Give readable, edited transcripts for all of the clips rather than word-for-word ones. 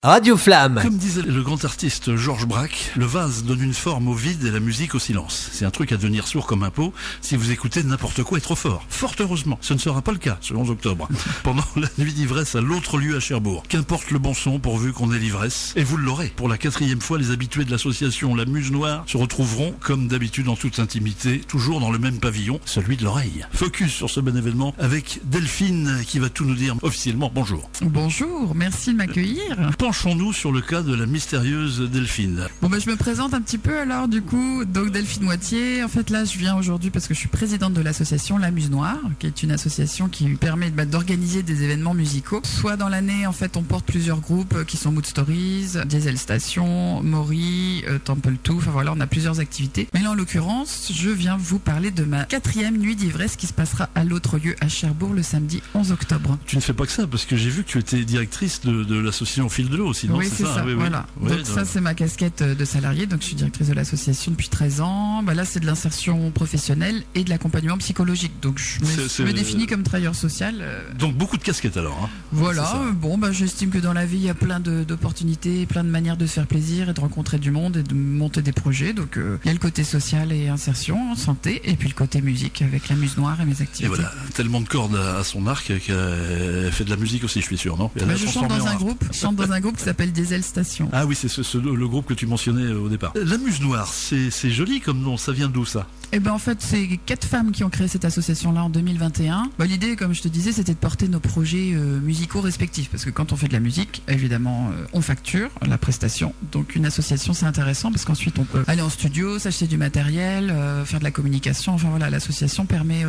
Radio Flamme. Comme disait le grand artiste Georges Braque, le vase donne une forme au vide et la musique au silence. C'est un truc à devenir sourd comme un pot si vous écoutez n'importe quoi et trop fort. Fort heureusement, ce ne sera pas le cas ce 11 octobre, pendant la nuit d'ivresse à l'autre lieu à Cherbourg. Qu'importe le bon son pourvu qu'on ait l'ivresse. Et vous l'aurez. Pour la 4e fois, les habitués de l'association La Muse Noire se retrouveront, comme d'habitude en toute intimité, toujours dans le même pavillon, celui de l'oreille. Focus sur ce bon événement avec Delphine qui va tout nous dire officiellement. Bonjour. Bonjour, merci de m'accueillir. Penchons-nous sur le cas de la mystérieuse Delphine. Bon je me présente un petit peu alors du coup, donc Delphine Moitié. En fait là je viens aujourd'hui parce que je suis présidente de l'association La Muse Noire, qui est une association qui permet d'organiser des événements musicaux. Soit dans l'année en fait on porte plusieurs groupes qui sont Mood Stories, Diesel Station, Maury, Temple 2, enfin voilà on a plusieurs activités. Mais là en l'occurrence je viens vous parler de ma 4e nuit d'ivresse qui se passera à l'autre lieu à Cherbourg le samedi 11 octobre. Tu ne fais pas que ça parce que j'ai vu que tu étais directrice de l'association Au Fil de l'eau aussi, non? Oui, c'est ça. Oui, voilà. Oui. Donc ça, c'est ma casquette de salarié. Donc je suis directrice de l'association depuis 13 ans. Là, c'est de l'insertion professionnelle et de l'accompagnement psychologique. Donc je me définis comme travailleur social. Donc beaucoup de casquettes alors. Hein. Voilà. J'estime que dans la vie, il y a plein d'opportunités, plein de manières de se faire plaisir et de rencontrer du monde et de monter des projets. Donc il y a le côté social et insertion, santé, et puis le côté musique avec La Muse Noire et mes activités. Et voilà, tellement de cordes à son arc qu'elle fait de la musique aussi, je suis sûr, non? Je chante dans un groupe. Je chante dans un groupe qui s'appelle Diesel Station. Ah oui, c'est le groupe que tu mentionnais au départ. La Muse Noire, c'est joli comme nom, ça vient d'où ça? En fait, c'est 4 femmes qui ont créé cette association-là en 2021. L'idée, comme je te disais, c'était de porter nos projets musicaux respectifs. Parce que quand on fait de la musique, évidemment, on facture la prestation. Donc une association, c'est intéressant parce qu'ensuite on peut aller en studio, s'acheter du matériel, faire de la communication. Enfin voilà, l'association permet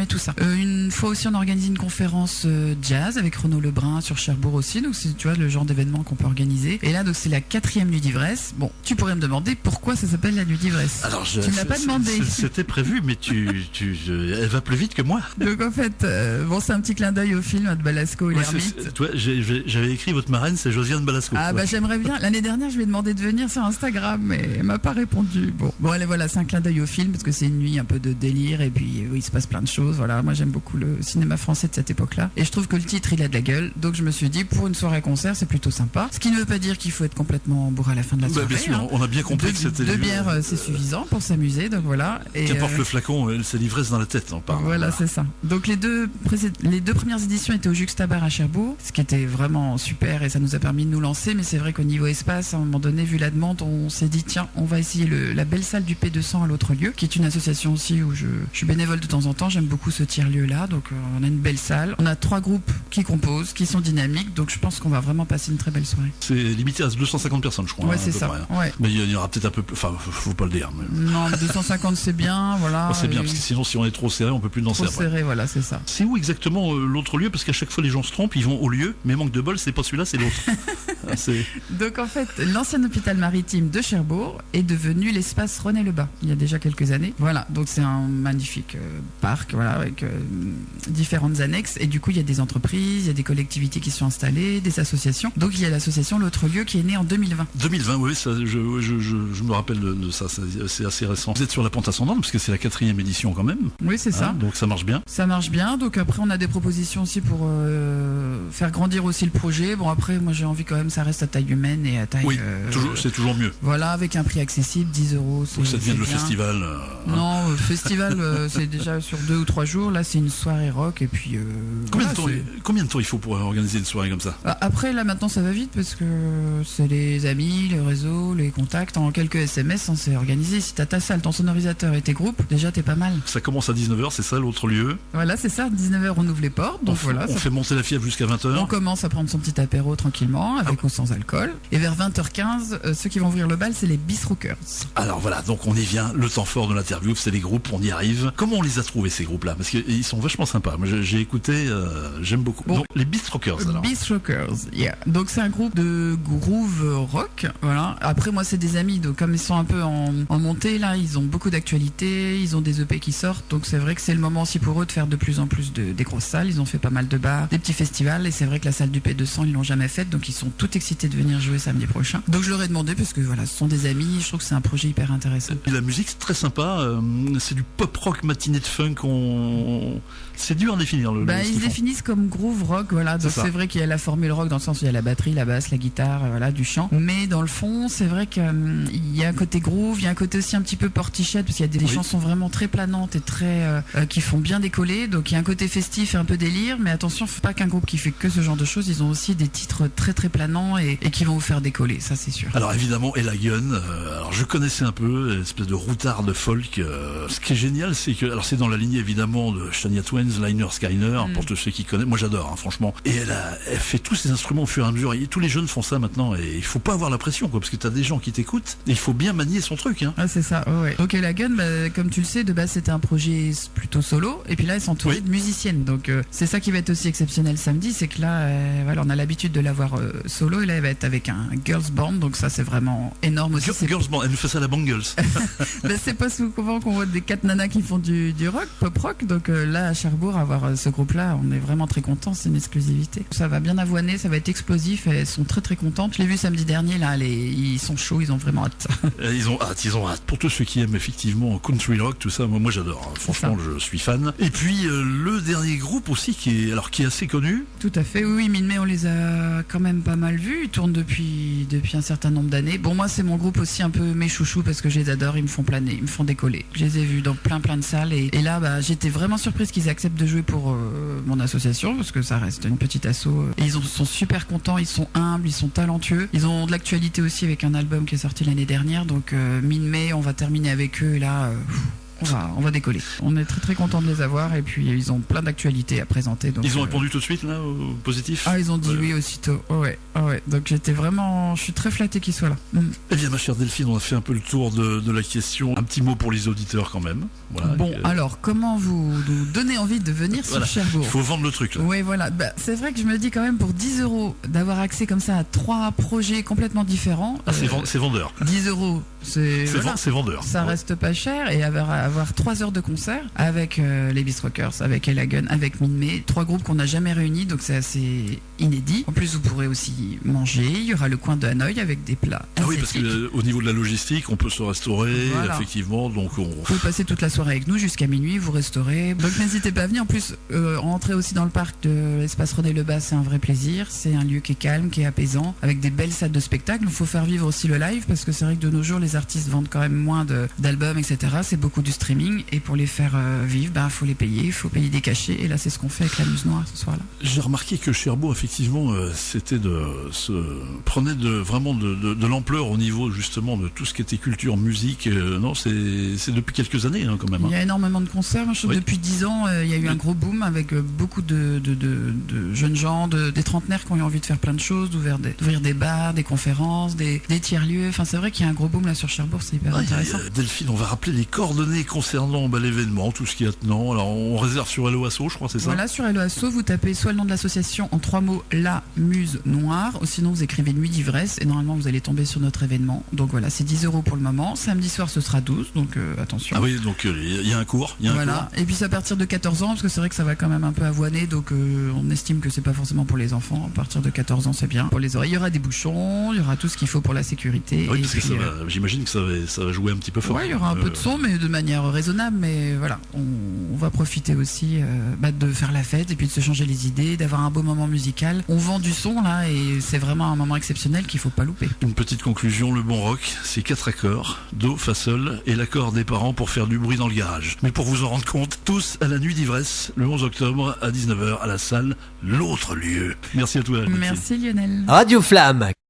tout ça. Une fois aussi, on a organisé une conférence jazz avec Renaud Lebrun sur Cherbourg aussi. Donc c'est, tu vois, le genre d'événement qu'on peut organiser. Et là, donc c'est la 4e nuit d'ivresse. Bon, tu pourrais me demander pourquoi ça s'appelle la nuit d'ivresse. Alors, tu ne l'as pas demandé. C'était prévu, mais elle va plus vite que moi. Donc en fait, c'est un petit clin d'œil au film de Balasco et l'ermite. J'avais écrit votre marraine, c'est Josiane Balasco. J'aimerais bien. L'année dernière, je lui ai demandé de venir sur Instagram, mais elle m'a pas répondu. Allez, voilà, c'est un clin d'œil au film parce que c'est une nuit un peu de délire et puis il se passe plein de choses. Voilà, moi j'aime beaucoup le cinéma français de cette époque-là et je trouve que le titre il a de la gueule. Donc je me suis dit pour une soirée concert, c'est plutôt sympa. Ce qui ne veut pas dire qu'il faut être complètement bourré à la fin de la soirée. Bien sûr, on a bien compris que c'était 2 bières, c'est suffisant pour s'amuser. Donc voilà. Et qu'importe le flacon, c'est l'ivresse dans la tête, on parle. Voilà, c'est ça. Donc les deux premières éditions étaient au Juxtabar à Cherbourg, ce qui était vraiment super et ça nous a permis de nous lancer. Mais c'est vrai qu'au niveau espace, à un moment donné, vu la demande, on s'est dit tiens, on va essayer la belle salle du P200 à l'autre lieu, qui est une association aussi où je suis bénévole de temps en temps. J'aime beaucoup ce tiers-lieu là. Donc on a une belle salle. On a 3 groupes qui composent, qui sont dynamiques. Donc je pense qu'on va vraiment passer une très belle soirée. C'est limité à 250 personnes, je crois. Ouais, c'est ça. Ouais. Mais il y aura peut-être un peu plus. Enfin, faut pas le dire. Mais... Non, 250 c'est bien, voilà. C'est bien parce que sinon, si on est trop serré, on peut plus danser. Trop serré, voilà, c'est ça. C'est où exactement l'autre lieu? Parce qu'à chaque fois, les gens se trompent, ils vont au lieu, mais manque de bol, c'est pas celui-là, c'est l'autre. Donc en fait, l'ancien hôpital maritime de Cherbourg est devenu l'espace René-le-Bas il y a déjà quelques années. Voilà, donc c'est un magnifique parc, voilà, avec différentes annexes. Et du coup, il y a des entreprises, il y a des collectivités qui sont installées, des associations. Donc il y a l'association L'autre lieu qui est née en 2020. 2020, oui, ça, je me rappelle de ça, c'est assez récent. Vous êtes sur la pente ascendante parce que c'est la 4e édition quand même. Oui, c'est ça. Donc ça marche bien. Ça marche bien. Donc après, on a des propositions aussi pour faire grandir aussi le projet. Après, moi j'ai envie quand même, ça reste à taille humaine et à taille. Oui, c'est toujours mieux. Voilà, avec un prix accessible, 10 €. Donc ça devient le festival. Non, festival, c'est déjà sur 2 ou 3 jours. Là, c'est une soirée rock et puis. Combien de temps il faut pour organiser une soirée comme ça? Après, là maintenant, ça va vite parce que c'est les amis, le réseau, les contacts. En quelques SMS, on s'est organisé. Si t'as ta salle, ton sonorisateur et tes groupes, déjà t'es pas mal. Ça commence à 19h, c'est ça l'autre lieu? Voilà, c'est ça. 19h, on ouvre les portes. Donc on fait monter la fièvre jusqu'à 20h. On commence à prendre son petit apéro tranquillement, avec ou sans alcool. Et vers 20h15, ceux qui vont ouvrir le bal, c'est les Bisrockers. Alors voilà, donc on y vient. Le temps fort de l'interview, c'est les groupes, on y arrive. Comment on les a trouvés ces groupes-là? Parce qu'ils sont vachement sympas. Moi j'ai écouté, j'aime beaucoup. Donc les Bisrockers alors. Bisrockers, yeah. Donc c'est un groupe de groove rock. Voilà. Après moi c'est des amis, donc comme ils sont un peu en montée là, ils ont beaucoup d'actualités, ils ont des EP qui sortent. Donc c'est vrai que c'est le moment aussi pour eux de faire de plus en plus des grosses salles. Ils ont fait pas mal de bars, des petits festivals et c'est vrai que la salle du P200 ils l'ont jamais faite, donc ils sont tout tout excité de venir jouer samedi prochain. Donc je leur ai demandé parce que voilà, ce sont des amis, je trouve que c'est un projet hyper intéressant. Et la musique, c'est très sympa. C'est du pop-rock matinée de funk. C'est dur à définir. Ils définissent comme groove rock, voilà. Donc c'est vrai qu'il y a la formule rock dans le sens où il y a la batterie, la basse, la guitare, voilà, du chant. Mais dans le fond, c'est vrai qu'il y a un côté groove, il y a un côté aussi un petit peu portichette parce qu'il y a des chansons vraiment très planantes et très qui font bien décoller. Donc il y a un côté festif et un peu délire. Mais attention, faut pas qu'un groupe qui fait que ce genre de choses. Ils ont aussi des titres très très planants et qui vont vous faire décoller, ça c'est sûr. Alors évidemment, Elagun. Alors je connaissais un peu, espèce de routard de folk. Ce qui est génial, c'est que alors c'est dans la lignée évidemment de Shania Twain, Liner Skyner, pour tous ceux qui connaissent. Moi j'adore, hein, franchement. Et elle fait tous ces instruments au fur et à mesure. Et tous les jeunes font ça maintenant. Et il faut pas avoir la pression, quoi, parce que t'as des gens qui t'écoutent. Et il faut bien manier son truc. Hein. Ah c'est ça. Ouais. Donc Elagun, comme tu le sais, de base c'était un projet plutôt solo. Et puis là, ils sont entourés de musiciennes. Donc c'est ça qui va être aussi exceptionnel samedi, c'est que là, voilà, on a l'habitude de l'avoir solo. Et là, elle va être avec un girls band. Donc ça, c'est vraiment énorme aussi. Girls band, elle nous fait ça à la Bangles. C'est pas souvent qu'on voit des 4 nanas qui font du rock, pop rock. Donc là, à Cherbourg, avoir ce groupe-là, on est vraiment très contents. C'est une exclusivité. Ça va bien avoiner, ça va être explosif. Elles sont très très contentes. Je l'ai vu samedi dernier. Là, ils sont chauds, ils ont vraiment hâte. Ils ont hâte. Pour tous ceux qui aiment effectivement country rock, tout ça, moi j'adore. Franchement, je suis fan. Et puis le dernier groupe aussi qui est assez connu. Tout à fait. Oui, Minmay, on les a quand même pas mal vus. Ils tournent depuis un certain nombre d'années. Bon, moi, c'est mon groupe aussi un peu mes chouchous parce que je les adore. Ils me font planer, ils me font décoller. Je les ai vus dans plein de salles et là, j'étais vraiment surprise qu'ils acceptent de jouer pour mon association parce que ça reste une petite asso. Et ils sont super contents, ils sont humbles, ils sont talentueux. Ils ont de l'actualité aussi avec un album qui est sorti l'année dernière. Donc, Minmay, on va terminer avec eux et là... On va décoller. On est très très content de les avoir et puis ils ont plein d'actualités à présenter. Donc, ils ont répondu tout de suite là au positif. Ah, ils ont dit oui aussitôt. Ouais. Donc je suis très flatté qu'ils soient là. Eh bien ma chère Delphine, on a fait un peu le tour de la question. Un petit mot pour les auditeurs quand même. Voilà. Bon, alors comment vous nous donnez envie de venir sur Cherbourg? Il faut vendre le truc là. Oui, voilà. C'est vrai que je me dis quand même pour 10 € d'avoir accès comme ça à 3 projets complètement différents. Ah, c'est vendeur. 10 €, c'est vendeur. Ça reste pas cher et avoir 3 heures de concert avec les Beast Rockers, avec Elagun, avec Minmay, 3 groupes qu'on n'a jamais réunis, donc c'est assez inédit. En plus, vous pourrez aussi manger. Il y aura le coin de Hanoï avec des plats. Ah oui, parce qu'au niveau de la logistique, on peut se restaurer, effectivement. Donc vous pouvez passer toute la soirée avec nous jusqu'à minuit, vous restaurez. Donc n'hésitez pas à venir. En plus, rentrer aussi dans le parc de l'espace René Lebas, c'est un vrai plaisir. C'est un lieu qui est calme, qui est apaisant, avec des belles salles de spectacle. Il faut faire vivre aussi le live parce que c'est vrai que de nos jours, les artistes vendent quand même moins d'albums, etc. C'est beaucoup du streaming et pour les faire vivre, faut les payer, il faut payer des cachets et là c'est ce qu'on fait avec la Muse Noire ce soir-là. J'ai remarqué que Cherbourg effectivement prenait vraiment de l'ampleur au niveau justement de tout ce qui était culture, musique. Non, c'est depuis quelques années quand même. Il y a énormément de concerts. Moi, je trouve depuis 10 ans, il y a eu un gros boom avec beaucoup de jeunes gens, des trentenaires qui ont eu envie de faire plein de choses, d'ouvrir des bars, des conférences, des tiers-lieux. Enfin, c'est vrai qu'il y a un gros boom là sur Cherbourg, c'est hyper intéressant. Delphine, on va rappeler les coordonnées concernant l'événement, tout ce qui est attenant. Alors, on réserve sur Hello Asso, je crois, c'est ça? Voilà, sur Hello Asso, vous tapez soit le nom de l'association en 3 mots, La Muse Noire, ou sinon vous écrivez Nuit d'ivresse et normalement vous allez tomber sur notre événement. Donc voilà, c'est 10 € pour le moment. Samedi soir, ce sera 12, donc attention. Ah oui, donc il y a un cours. Voilà, et puis c'est à partir de 14 ans, parce que c'est vrai que ça va quand même un peu avoiner, donc on estime que c'est pas forcément pour les enfants. À partir de 14 ans, c'est bien. Pour les oreilles, il y aura des bouchons, il y aura tout ce qu'il faut pour la sécurité. Oui, parce que j'imagine que ça va jouer un petit peu fort. Oui, il y aura un peu de son, mais de manière raisonnable. Mais voilà, on va profiter aussi de faire la fête et puis de se changer les idées, d'avoir un beau moment musical. On vend du son là et c'est vraiment un moment exceptionnel qu'il faut pas louper. Une petite conclusion, le bon rock, c'est 4 accords, do, fa, sol et l'accord des parents pour faire du bruit dans le garage. Mais pour vous en rendre compte, tous à la Nuit d'ivresse, le 11 octobre à 19h à la salle, l'autre lieu. Merci à toi. Merci Lionel. Radio Flamme